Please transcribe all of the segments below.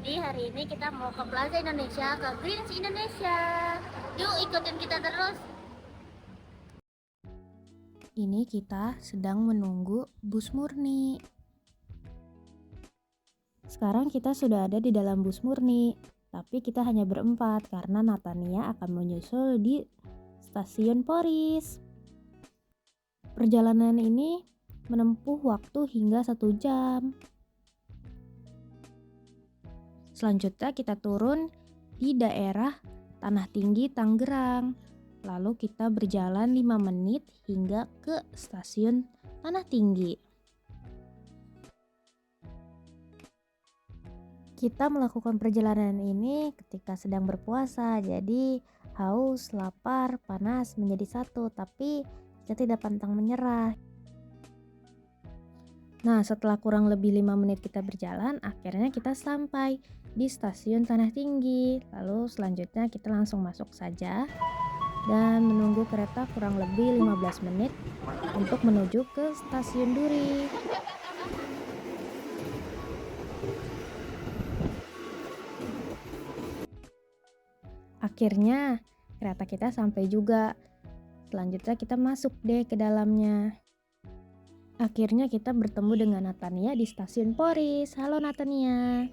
Jadi hari ini kita mau ke Plaza Indonesia, ke Greens Indonesia. Yuk ikutin kita terus. Ini kita sedang menunggu bus murni. Sekarang kita sudah ada di dalam bus murni, tapi kita hanya berempat karena Natania akan menyusul di stasiun Poris. Perjalanan ini menempuh waktu hingga 1 jam. Selanjutnya kita turun di daerah Tanah Tinggi, Tangerang. Lalu kita berjalan 5 menit hingga ke stasiun Tanah Tinggi. Kita melakukan perjalanan ini ketika sedang berpuasa, jadi haus, lapar, panas menjadi satu, tapi kita tidak pantang menyerah. Nah, setelah kurang lebih 5 menit kita berjalan, akhirnya kita sampai di stasiun Tanah Tinggi. Lalu selanjutnya kita langsung masuk saja dan menunggu kereta kurang lebih 15 menit untuk menuju ke stasiun Duri. Akhirnya kereta kita sampai juga. Selanjutnya kita masuk deh ke dalamnya. Akhirnya kita bertemu dengan Natania di stasiun Poris. Halo Natania.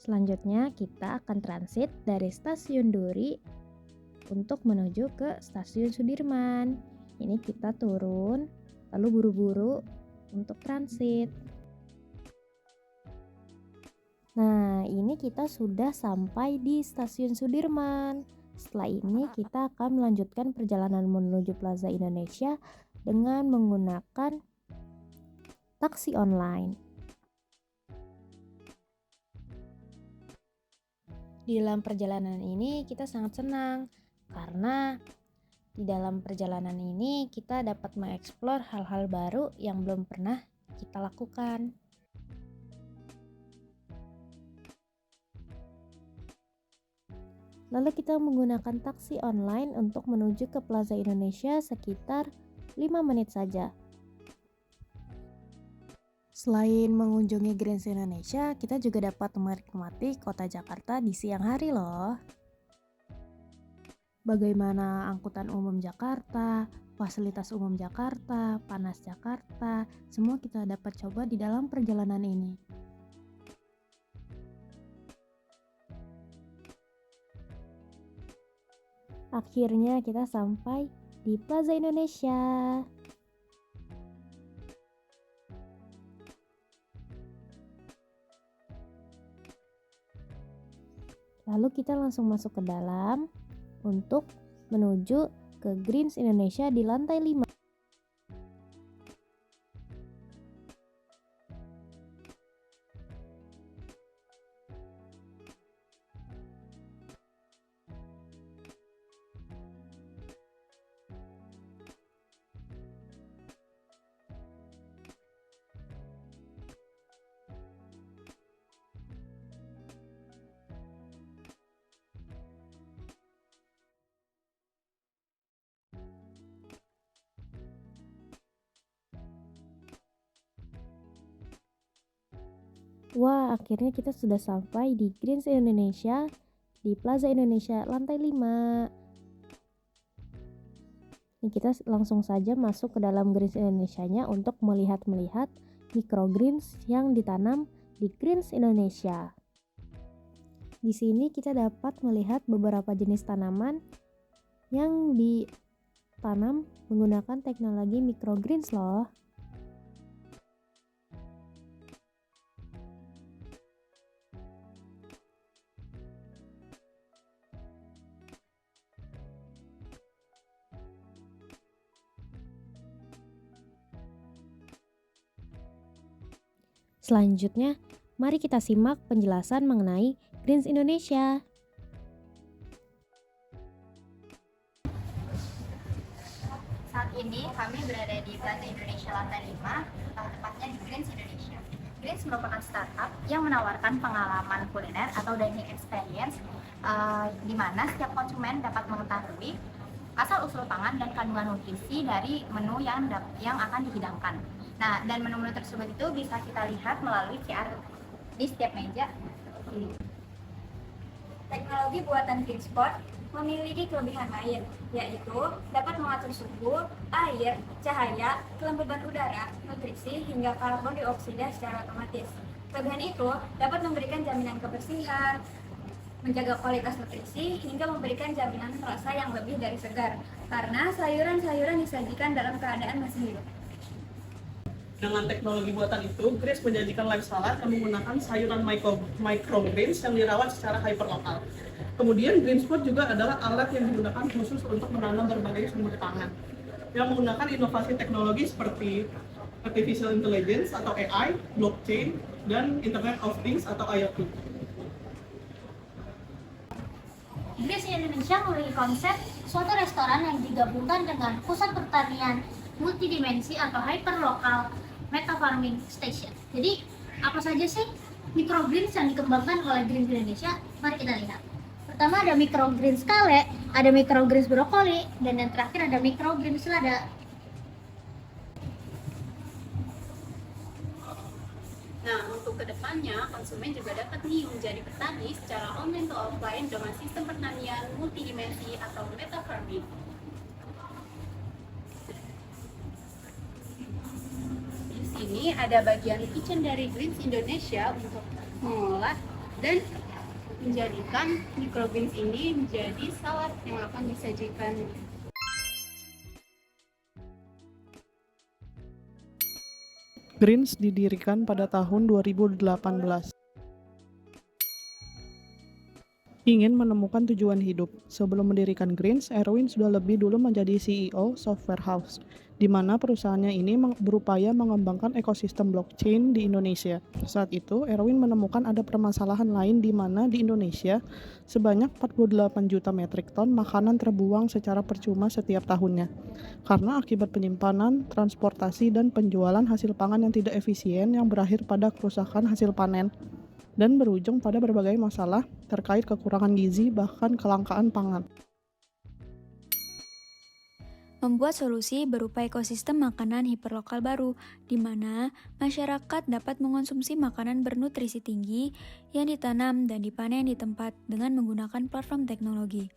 Selanjutnya kita akan transit dari stasiun Duri untuk menuju ke stasiun Sudirman. Ini kita turun, lalu buru-buru untuk transit. Nah, ini kita sudah sampai di stasiun Sudirman. Setelah ini kita akan melanjutkan perjalanan menuju Plaza Indonesia dengan menggunakan taksi online. Di dalam perjalanan ini kita sangat senang karena di dalam perjalanan ini kita dapat mengeksplor hal-hal baru yang belum pernah kita lakukan. Lalu kita menggunakan taksi online untuk menuju ke Plaza Indonesia sekitar 5 menit saja. Selain mengunjungi Greens Indonesia, kita juga dapat menikmati kota Jakarta di siang hari loh. Bagaimana angkutan umum Jakarta, fasilitas umum Jakarta, panas Jakarta, semua kita dapat coba di dalam perjalanan ini. Akhirnya kita sampai di Plaza Indonesia. Lalu kita langsung masuk ke dalam untuk menuju ke Greens Indonesia di lantai 5. Wah, akhirnya kita sudah sampai di Greens Indonesia di Plaza Indonesia lantai 5. Ini kita langsung saja masuk ke dalam Greens Indonesia-nya untuk melihat-melihat microgreens yang ditanam di Greens Indonesia. Di sini kita dapat melihat beberapa jenis tanaman yang ditanam menggunakan teknologi microgreens loh. Selanjutnya, mari kita simak penjelasan mengenai Greens Indonesia. Saat ini kami berada di Plaza Indonesia lantai 5, tepatnya di Greens Indonesia. Greens merupakan startup yang menawarkan pengalaman kuliner atau dining experience di mana setiap konsumen dapat mengetahui asal-usul pangan dan kandungan nutrisi dari menu yang akan dihidangkan. Nah, dan menu-menu tersebut itu bisa kita lihat melalui QR di setiap meja ini. Teknologi buatan GreenSpot memiliki kelebihan lain, yaitu dapat mengatur suhu, air, cahaya, kelembaban udara, nutrisi, hingga karbon dioksida secara otomatis. Kelebihan itu dapat memberikan jaminan kebersihan, menjaga kualitas nutrisi, hingga memberikan jaminan rasa yang lebih dari segar, karena sayuran-sayuran disajikan dalam keadaan masih hidup. Dengan teknologi buatan itu, Grace menjanjikan life salad yang menggunakan sayuran microgreens yang dirawat secara hyperlokal. Kemudian GreenSpot juga adalah alat yang digunakan khusus untuk menanam berbagai sumber pangan yang menggunakan inovasi teknologi seperti Artificial Intelligence atau AI, blockchain, dan Internet of Things atau IoT. Greens Indonesia memiliki konsep suatu restoran yang digabungkan dengan pusat pertanian multidimensi atau hyperlokal meta farming station. Jadi, apa saja sih microgreens yang dikembangkan oleh Greens Indonesia? Mari kita lihat. Pertama ada microgreens kale, ada microgreens brokoli, dan yang terakhir ada microgreens lada. Nah, untuk kedepannya, konsumen juga dapat nih menjadi petani secara online to offline dengan sistem pertanian multidimensi atau meta farming. Di sini ada bagian kitchen dari Greens Indonesia untuk mengolah dan menjadikan microgreens ini menjadi salad yang akan disajikan. Greens didirikan pada tahun 2018. Ingin menemukan tujuan hidup. Sebelum mendirikan Greens, Erwin sudah lebih dulu menjadi CEO Software House, di mana perusahaannya ini berupaya mengembangkan ekosistem blockchain di Indonesia. Saat itu, Erwin menemukan ada permasalahan lain di mana di Indonesia sebanyak 48 juta metrik ton makanan terbuang secara percuma setiap tahunnya. Karena akibat penyimpanan, transportasi, dan penjualan hasil pangan yang tidak efisien yang berakhir pada kerusakan hasil panen dan berujung pada berbagai masalah terkait kekurangan gizi bahkan kelangkaan pangan. Membuat solusi berupa ekosistem makanan hiperlokal baru, di mana masyarakat dapat mengonsumsi makanan bernutrisi tinggi yang ditanam dan dipanen di tempat dengan menggunakan platform teknologi.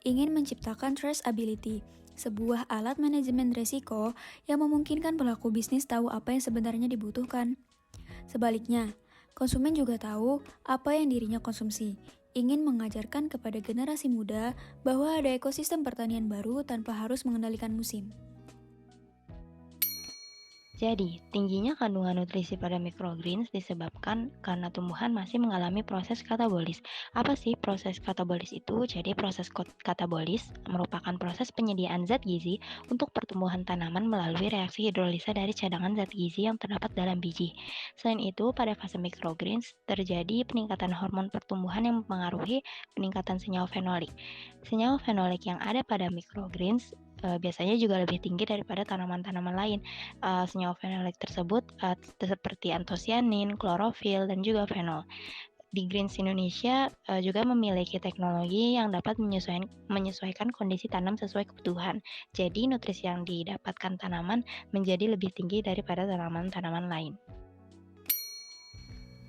Ingin menciptakan traceability, sebuah alat manajemen risiko yang memungkinkan pelaku bisnis tahu apa yang sebenarnya dibutuhkan. Sebaliknya, konsumen juga tahu apa yang dirinya konsumsi. Ingin mengajarkan kepada generasi muda bahwa ada ekosistem pertanian baru tanpa harus mengendalikan musim. Jadi, tingginya kandungan nutrisi pada microgreens disebabkan karena tumbuhan masih mengalami proses katabolis. Apa sih proses katabolis itu? Jadi, proses katabolis merupakan proses penyediaan zat gizi untuk pertumbuhan tanaman melalui reaksi hidrolisa dari cadangan zat gizi yang terdapat dalam biji. Selain itu, pada fase microgreens terjadi peningkatan hormon pertumbuhan yang mempengaruhi peningkatan senyawa fenolik. Senyawa fenolik yang ada pada microgreens biasanya juga lebih tinggi daripada tanaman-tanaman lain. Senyawa fenolik tersebut seperti antosianin, klorofil, dan juga fenol. Di Greens Indonesia juga memiliki teknologi yang dapat menyesuaikan kondisi tanam sesuai kebutuhan. Jadi nutrisi yang didapatkan tanaman menjadi lebih tinggi daripada tanaman-tanaman lain.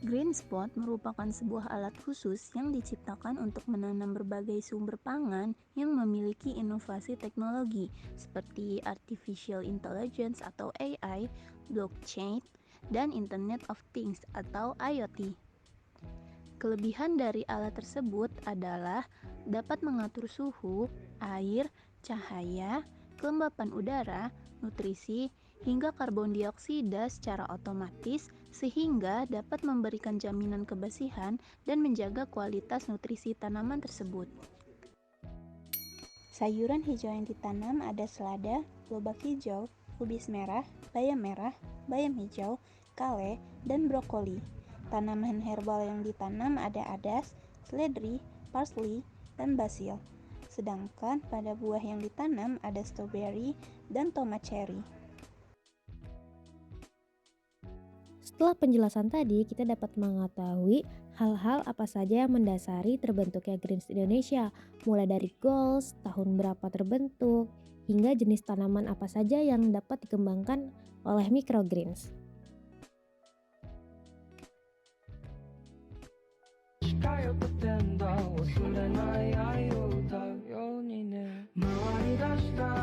GreenSpot merupakan sebuah alat khusus yang diciptakan untuk menanam berbagai sumber pangan yang memiliki inovasi teknologi seperti Artificial Intelligence atau AI, blockchain, dan Internet of Things atau IoT. Kelebihan dari alat tersebut adalah dapat mengatur suhu, air, cahaya, kelembapan udara, nutrisi, hingga karbon dioksida secara otomatis sehingga dapat memberikan jaminan kebersihan dan menjaga kualitas nutrisi tanaman tersebut. Sayuran hijau yang ditanam ada selada, lobak hijau, kubis merah, bayam hijau, kale, dan brokoli. Tanaman herbal yang ditanam ada adas, seledri, parsley, dan basil. Sedangkan pada buah yang ditanam ada stroberi dan tomat cherry. Setelah penjelasan tadi, kita dapat mengetahui hal-hal apa saja yang mendasari terbentuknya Greens Indonesia, mulai dari goals, tahun berapa terbentuk, hingga jenis tanaman apa saja yang dapat dikembangkan oleh microgreens. ってんだ忘れない愛を歌うようにね回り出した